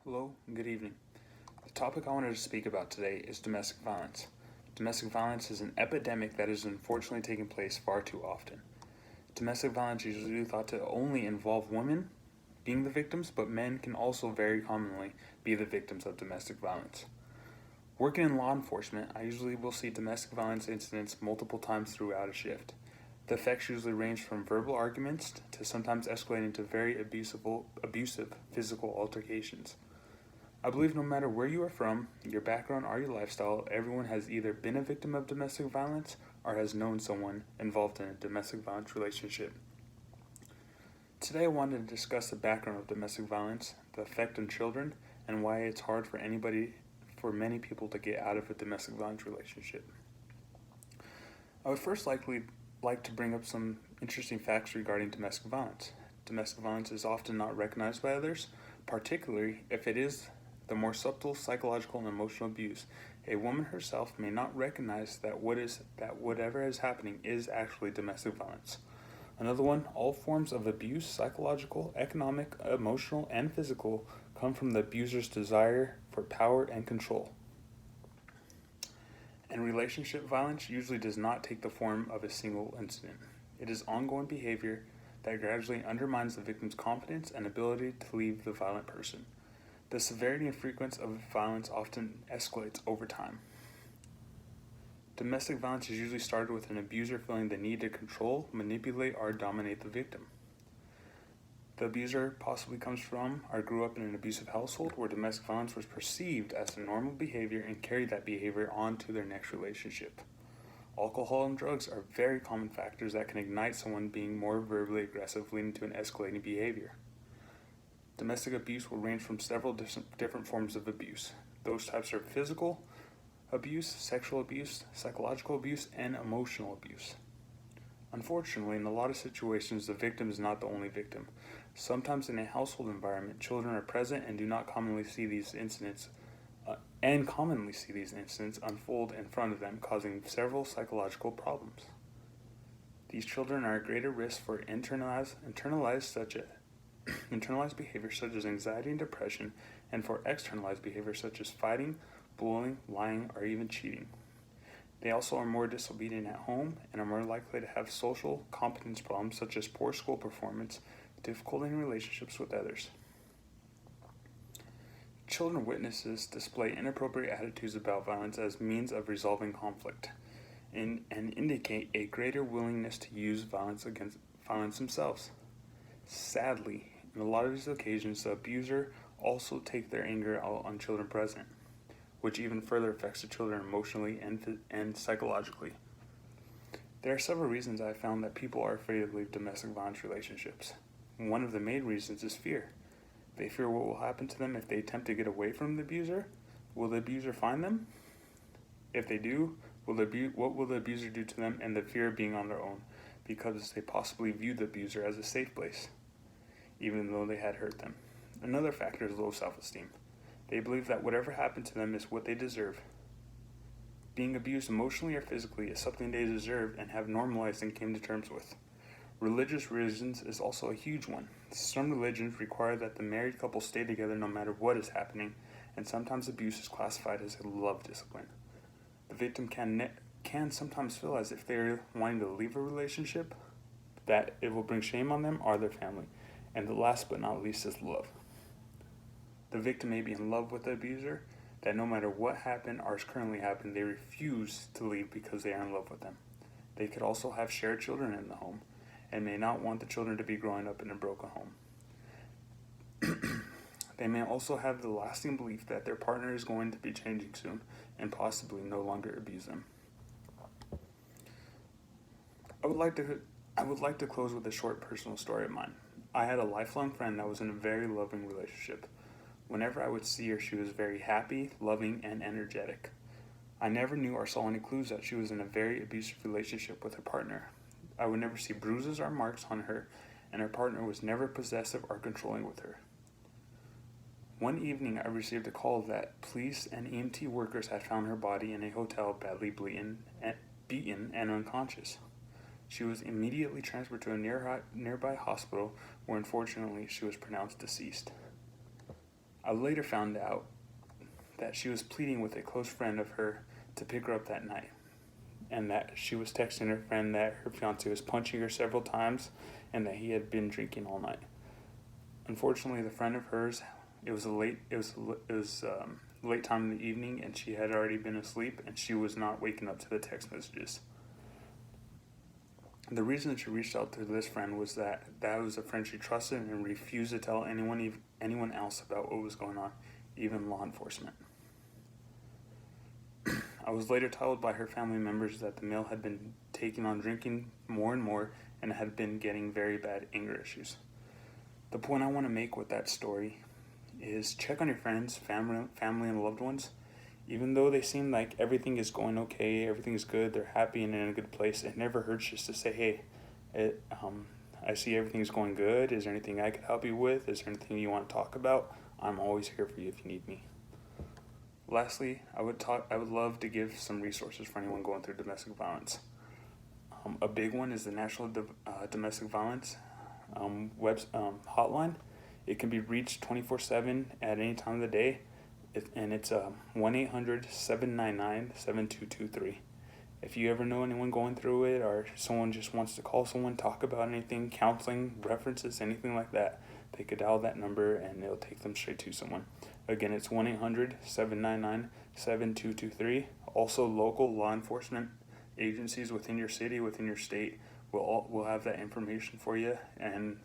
Hello, good evening. The topic I wanted to speak about today is domestic violence. Domestic violence is an epidemic that is unfortunately taking place far too often. Domestic violence is usually thought to only involve women being the victims, but men can also very commonly be the victims of domestic violence. Working in law enforcement, I usually will see domestic violence incidents multiple times throughout a shift. The effects usually range from verbal arguments to sometimes escalating to very abusive physical altercations. I believe no matter where you are from, your background, or your lifestyle, everyone has either been a victim of domestic violence or has known someone involved in a domestic violence relationship. Today I wanted to discuss the background of domestic violence, the effect on children, and why it's hard for many people to get out of a domestic violence relationship. I would first like to bring up some interesting facts regarding domestic violence. Domestic violence is often not recognized by others, particularly if it is the more subtle psychological and emotional abuse. A woman herself may not recognize that whatever is happening is actually domestic violence. Another one, all forms of abuse, psychological, economic, emotional, and physical, come from the abuser's desire for power and control. And relationship violence usually does not take the form of a single incident. It is ongoing behavior that gradually undermines the victim's confidence and ability to leave the violent person. The severity and frequency of violence often escalates over time. Domestic violence is usually started with an abuser feeling the need to control, manipulate, or dominate the victim. The abuser possibly comes from or grew up in an abusive household where domestic violence was perceived as a normal behavior and carried that behavior on to their next relationship. Alcohol and drugs are very common factors that can ignite someone being more verbally aggressive, leading to an escalating behavior. Domestic abuse will range from several different forms of abuse. Those types are physical abuse, sexual abuse, psychological abuse, and emotional abuse. Unfortunately, in a lot of situations, the victim is not the only victim. Sometimes in a household environment, children are present and do not commonly see these incidents unfold in front of them, causing several psychological problems. These children are at greater risk for internalized behavior such as anxiety and depression, and for externalized behavior such as fighting, bullying, lying, or even cheating. They also are more disobedient at home and are more likely to have social competence problems such as poor school performance, difficulty in relationships with others. Children witnesses display inappropriate attitudes about violence as means of resolving conflict and indicate a greater willingness to use violence themselves. Sadly, in a lot of these occasions, the abuser also take their anger out on children present, which even further affects the children emotionally and psychologically. There are several reasons I found that people are afraid to leave domestic violence relationships. One of the main reasons is fear. They fear what will happen to them if they attempt to get away from the abuser. Will the abuser find them? If they do, what will the abuser do to them, and the fear of being on their own, because they possibly view the abuser as a safe place, even though they had hurt them. Another factor is low self-esteem. They believe that whatever happened to them is what they deserve. Being abused emotionally or physically is something they deserve and have normalized and came to terms with. Religious reasons is also a huge one. Some religions require that the married couple stay together no matter what is happening, and sometimes abuse is classified as a love discipline. The victim can sometimes feel as if they're wanting to leave a relationship, that it will bring shame on them or their family. And the last but not least is love. The victim may be in love with the abuser, that no matter what happened or is currently happening, they refuse to leave because they are in love with them. They could also have shared children in the home and may not want the children to be growing up in a broken home. They may also have the lasting belief that their partner is going to be changing soon and possibly no longer abuse them. I would like to close with a short personal story of mine. I had a lifelong friend that was in a very loving relationship. Whenever I would see her, she was very happy, loving, and energetic. I never knew or saw any clues that she was in a very abusive relationship with her partner. I would never see bruises or marks on her, and her partner was never possessive or controlling with her. One evening, I received a call that police and EMT workers had found her body in a hotel badly beaten and unconscious. She was immediately transferred to a nearby hospital where unfortunately she was pronounced deceased. I later found out that she was pleading with a close friend of her to pick her up that night, and that she was texting her friend that her fiance was punching her several times and that he had been drinking all night. Unfortunately, the friend of hers, it was late time in the evening, and she had already been asleep, and she was not waking up to the text messages. The reason that she reached out to this friend was that was a friend she trusted and refused to tell anyone else about what was going on, even law enforcement. I was later told by her family members that the male had been taking on drinking more and more and had been getting very bad anger issues. The point I want to make with that story is check on your friends, family, and loved ones. Even though they seem like everything is going okay, everything is good, they're happy and in a good place, it never hurts just to say, hey, I see everything's going good. Is there anything I could help you with? Is there anything you want to talk about? I'm always here for you if you need me. Lastly, I would love to give some resources for anyone going through domestic violence. A big one is the National Domestic Violence hotline. It can be reached 24/7 at any time of the day, and it's 1-800-799-7223. If you ever know anyone going through it, or someone just wants to call someone, talk about anything, counseling, references, anything like that, they could dial that number and it'll take them straight to someone. Again, it's 1-800-799-7223. Also, local law enforcement agencies within your city, within your state, will have that information for you, and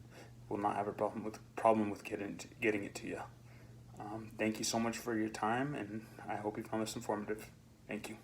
will not have a problem with getting it to you. Thank you so much for your time, and I hope you found this informative. Thank you.